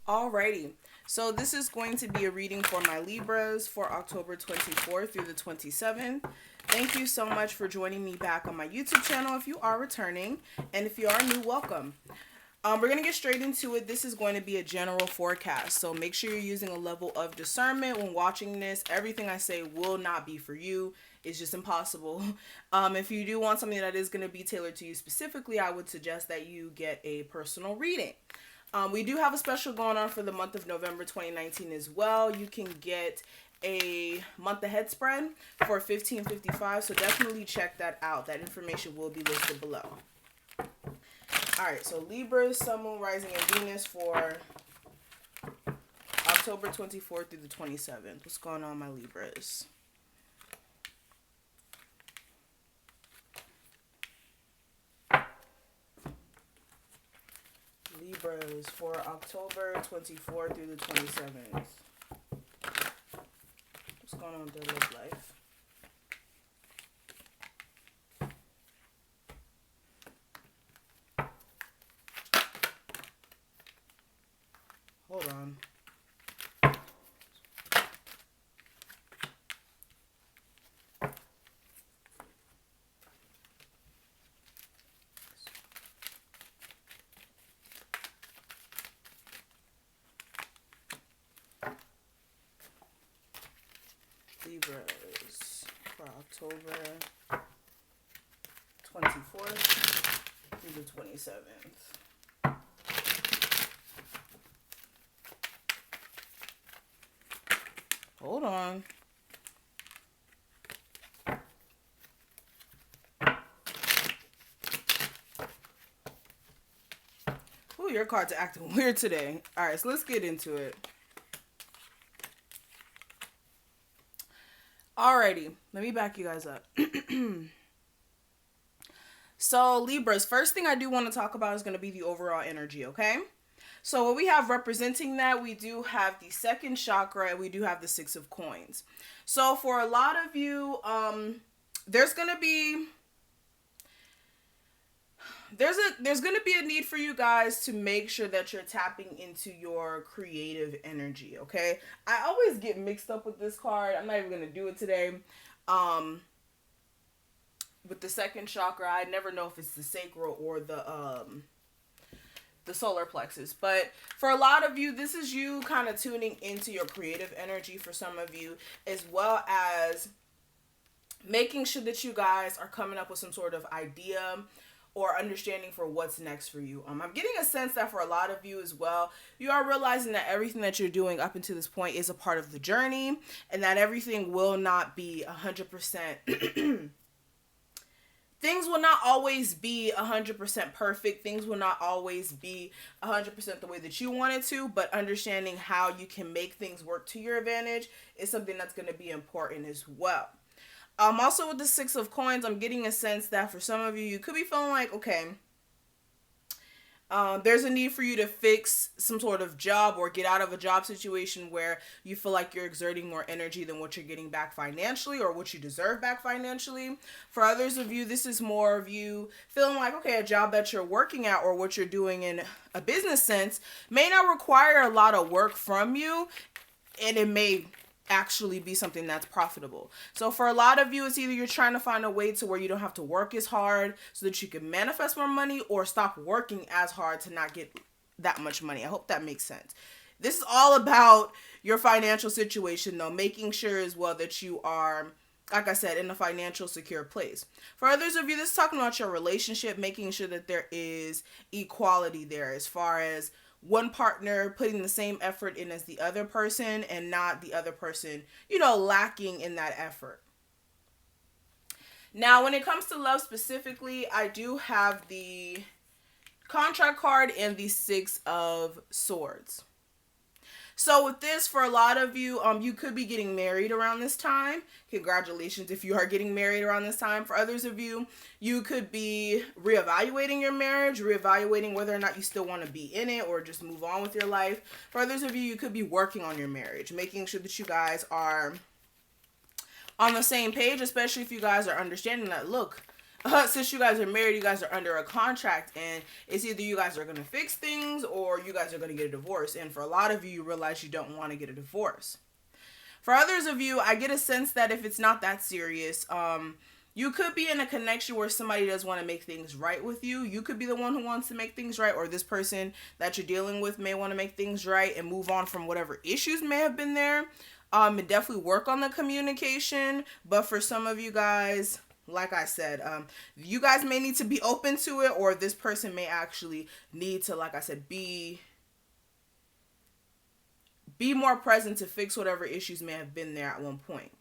Alrighty, so this is going to be a reading for my Libras for October 24th through the 27th. Thank you so much for joining me back on my YouTube channel if you are returning, and if you are new, welcome. We're going to get straight into it. This is going to be a general forecast, so make sure you're using a level of discernment when watching this. Everything I say will not be for you. It's just impossible. If you do want something that is going to be tailored to you specifically, I would suggest that you get a personal reading. We do have a special going on for the month of November 2019 as well. You can get a month ahead spread for $15.55, so definitely check that out. That information will be listed below. Alright, so Libras, Sun, Moon, Rising, and Venus for October 24th through the 27th. What's going on, my Libras? Libras for October 24th through the 27th. What's going on with their love life? Hold on. Libras for October 24th through the 27th. Hold on. Ooh, your cards are acting weird today. Alright, so let's get into it. Alrighty, let me back you guys up. So, Libras, first thing I do want to talk about is going to be the overall energy, okay? So, what we have representing that, we do have the second chakra and we do have the Six of Coins. So, for a lot of you, there's going to be a need for you guys to make sure that you're tapping into your creative energy, okay? I always get mixed up with this card. I'm not even going to do it today. With the second chakra, I never know if it's the sacral or the solar plexus. But for a lot of you, this is you kind of tuning into your creative energy for some of you, as well as making sure that you guys are coming up with some sort of idea or understanding for what's next for you. I'm getting a sense that for a lot of you as well, you are realizing that everything that you're doing up until this point is a part of the journey, and that everything will not be 100%. Things will not always be 100% perfect. Things will not always be 100% the way that you want it to, but understanding how you can make things work to your advantage is something that's going to be important as well. Also with the Six of Coins, I'm getting a sense that for some of you, you could be feeling like, okay, there's a need for you to fix some sort of job or get out of a job situation where you feel like you're exerting more energy than what you're getting back financially or what you deserve back financially. For others of you, this is more of you feeling like, okay, a job that you're working at or what you're doing in a business sense may not require a lot of work from you, and it may actually be something that's profitable. So for a lot of you, it's either you're trying to find a way to where you don't have to work as hard so that you can manifest more money, or stop working as hard to not get that much money. I hope that makes sense. This is all about your financial situation, though, making sure as well that you are, like I said, in a financial secure place. For others of you, this is talking about your relationship, making sure that there is equality there as far as one partner putting the same effort in as the other person, and not the other person, lacking in that effort. Now, when it comes to love specifically, I do have the contract card and the Six of Swords. So with this, for a lot of you, you could be getting married around this time. Congratulations if you are getting married around this time. For others of you, you could be reevaluating your marriage, reevaluating whether or not you still want to be in it or just move on with your life. For others of you, you could be working on your marriage, making sure that you guys are on the same page, especially if you guys are understanding that, look, since you guys are married, you guys are under a contract, and it's either you guys are going to fix things or you guys are going to get a divorce. And for a lot of you, you realize you don't want to get a divorce. For others of you, I get a sense that if it's not that serious, you could be in a connection where somebody does want to make things right with you. You could be the one who wants to make things right, or this person that you're dealing with may want to make things right and move on from whatever issues may have been there. And definitely work on the communication. But for some of you guys, like I said, you guys may need to be open to it, or this person may actually need to, like I said, be more present to fix whatever issues may have been there at one point.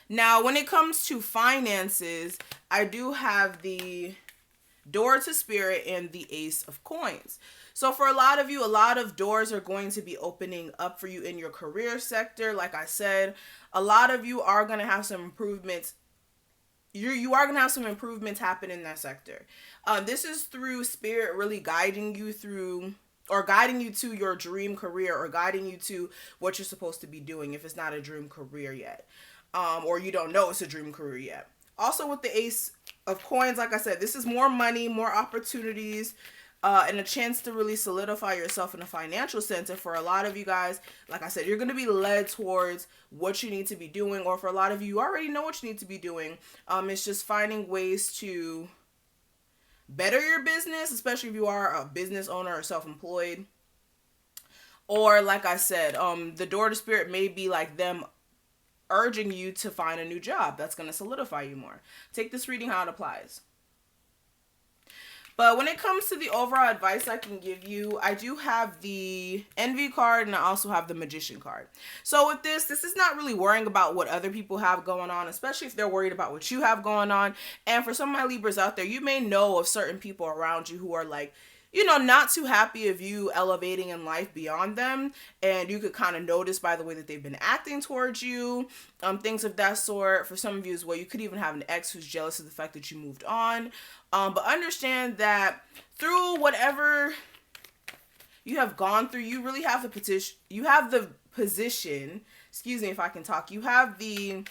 Now, when it comes to finances, I do have the Door to Spirit and the Ace of Coins. So for a lot of you, a lot of doors are going to be opening up for you in your career sector. Like I said, a lot of you are going to have some improvements. You are going to have some improvements happen in that sector. This is through Spirit really guiding you through, or guiding you to your dream career, or guiding you to what you're supposed to be doing if it's not a dream career yet. Or you don't know it's a dream career yet. Also with the Ace of Coins, like I said, this is more money, more opportunities, and a chance to really solidify yourself in a financial sense. And for a lot of you guys, like I said, you're going to be led towards what you need to be doing. Or for a lot of you, you already know what you need to be doing. It's just finding ways to better your business, especially if you are a business owner or self-employed. Or like I said, the Door to Spirit may be like them urging you to find a new job that's going to solidify you more. Take this reading how it applies. But when it comes to the overall advice I can give you, I do have the Envy card, and I also have the Magician card. So with this is not really worrying about what other people have going on, especially if they're worried about what you have going on. And for some of my Libras out there, you may know of certain people around you who are like, you know, not too happy of you elevating in life beyond them. And you could kind of notice by the way that they've been acting towards you, things of that sort. For some of you as well, you could even have an ex who's jealous of the fact that you moved on. But understand that through whatever you have gone through, you really have the position, excuse me if I can talk, you have the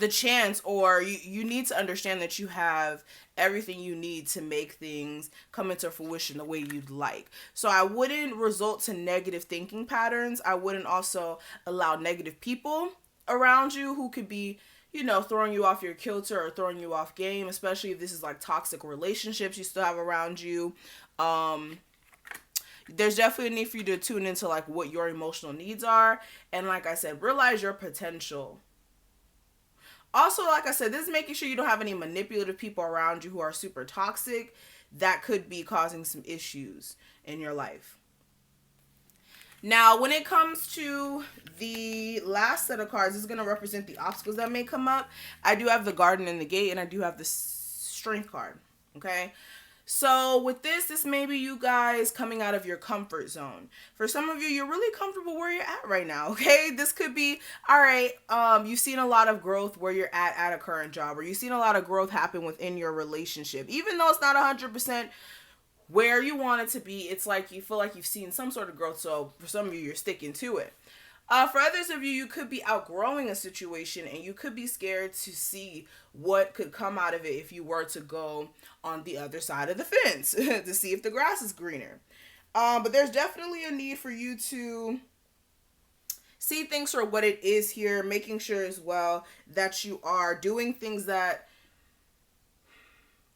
chance, or you need to understand that you have everything you need to make things come into fruition the way you'd like. So I wouldn't resort to negative thinking patterns. I wouldn't also allow negative people around you who could be, you know, throwing you off your kilter or throwing you off game, especially if this is like toxic relationships you still have around you. There's definitely a need for you to tune into like what your emotional needs are. And like I said, realize your potential. Also, like I said, this is making sure you don't have any manipulative people around you who are super toxic that could be causing some issues in your life. Now, when it comes to the last set of cards, this is going to represent the obstacles that may come up. I do have the Garden and the Gate, and I do have the Strength card, okay? So with this may be you guys coming out of your comfort zone. For some of you, you're really comfortable where you're at right now, okay? This could be, all right, you've seen a lot of growth where you're at a current job, or you've seen a lot of growth happen within your relationship. Even though it's not 100% where you want it to be, it's like you feel like you've seen some sort of growth. So for some of you, you're sticking to it. For others of you, you could be outgrowing a situation, and you could be scared to see what could come out of it if you were to go on the other side of the fence to see if the grass is greener. But there's definitely a need for you to see things for what it is here, making sure as well that you are doing things that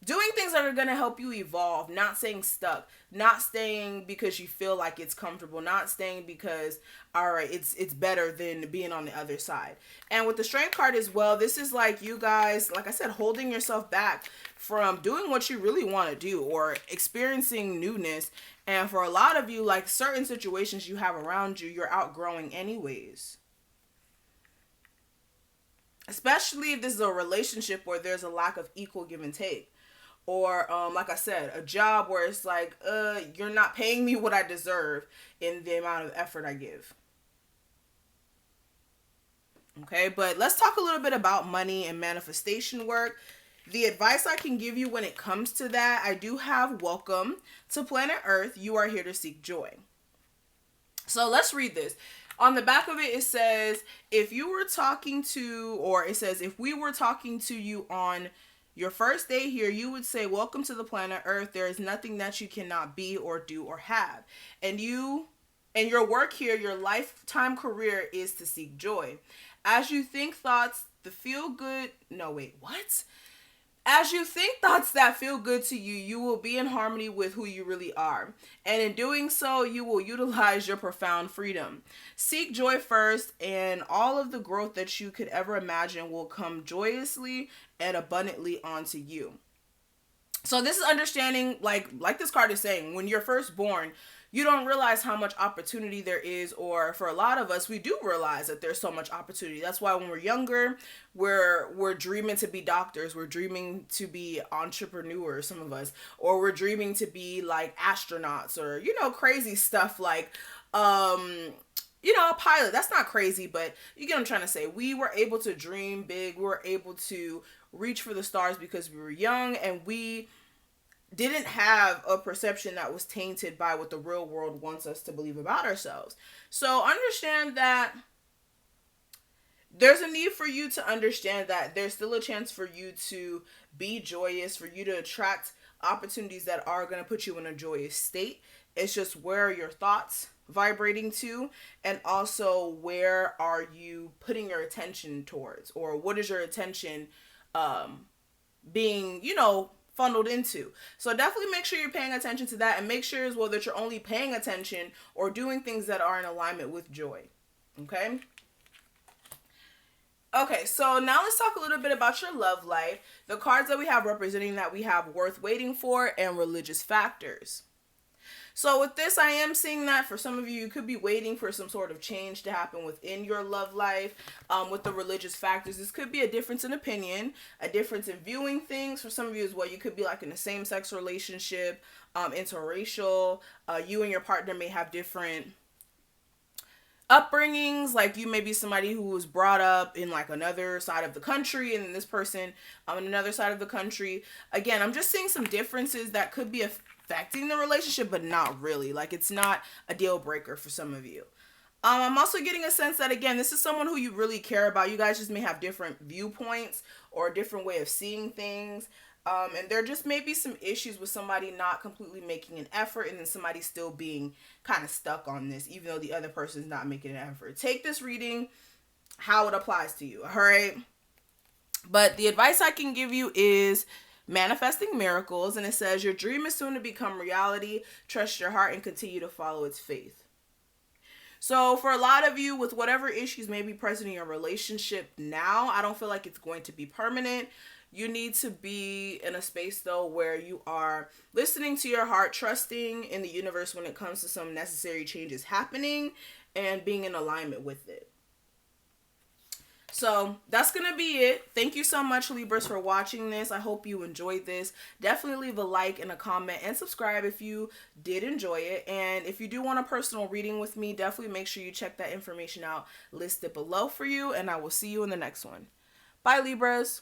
are going to help you evolve, not staying stuck, not staying because you feel like it's comfortable, not staying because, all right, it's better than being on the other side. And with the Strength card as well, this is like you guys, like I said, holding yourself back from doing what you really want to do or experiencing newness. And for a lot of you, like certain situations you have around you, you're outgrowing anyways. Especially if this is a relationship where there's a lack of equal give and take. Or, like I said, a job where it's like, you're not paying me what I deserve in the amount of effort I give. Okay, but let's talk a little bit about money and manifestation work. The advice I can give you when it comes to that, I do have welcome to planet Earth. You are here to seek joy. So let's read this. On the back of it, it says, if you were talking to, or it says, if we were talking to you on your first day here, you would say, welcome to the planet Earth. There is nothing that you cannot be or do or have. And your work here, your lifetime career is to seek joy. As you think thoughts, the feel good, no, wait, what? As you think thoughts that feel good to you, you will be in harmony with who you really are. And in doing so, you will utilize your profound freedom. Seek joy first, and all of the growth that you could ever imagine will come joyously and abundantly onto you. So this is understanding, like this card is saying, when you're first born, you don't realize how much opportunity there is, or for a lot of us, we do realize that there's so much opportunity. That's why when we're younger, we're dreaming to be doctors, we're dreaming to be entrepreneurs, some of us, or we're dreaming to be like astronauts, or crazy stuff like a pilot. That's not crazy, but you get what I'm trying to say. We were able to dream big, we were able to reach for the stars because we were young, and we didn't have a perception that was tainted by what the real world wants us to believe about ourselves. So understand that there's a need for you to understand that there's still a chance for you to be joyous, for you to attract opportunities that are going to put you in a joyous state. It's just, where are your thoughts vibrating to, and also where are you putting your attention towards, or what is your attention being funneled into. So definitely make sure you're paying attention to that, and make sure as well that you're only paying attention or doing things that are in alignment with joy. Okay, so now let's talk a little bit about your love life. The cards that we have representing that, we have worth waiting for and religious factors. So with this, I am seeing that for some of you, you could be waiting for some sort of change to happen within your love life. With the religious factors, this could be a difference in opinion, a difference in viewing things. For some of you as well, you could be like in a same-sex relationship, interracial. You and your partner may have different upbringings. Like, you may be somebody who was brought up in like another side of the country, and then this person on another side of the country. Again, I'm just seeing some differences that could be affecting the relationship, but not really. Like, it's not a deal breaker for some of you. I'm also getting a sense that, again, this is someone who you really care about. You guys just may have different viewpoints or a different way of seeing things. And there just may be some issues with somebody not completely making an effort, and then somebody still being kind of stuck on this, even though the other person is not making an effort. Take this reading how it applies to you, all right? But the advice I can give you is manifesting miracles, and it says, your dream is soon to become reality. Trust your heart and continue to follow its faith. So for a lot of you, with whatever issues may be present in your relationship now, I don't feel like it's going to be permanent. You need to be in a space, though, where you are listening to your heart, trusting in the universe when it comes to some necessary changes happening, and being in alignment with it. So that's going to be it. Thank you so much, Libras, for watching this. I hope you enjoyed this. Definitely leave a like and a comment and subscribe if you did enjoy it. And if you do want a personal reading with me, definitely make sure you check that information out listed below for you. And I will see you in the next one. Bye, Libras.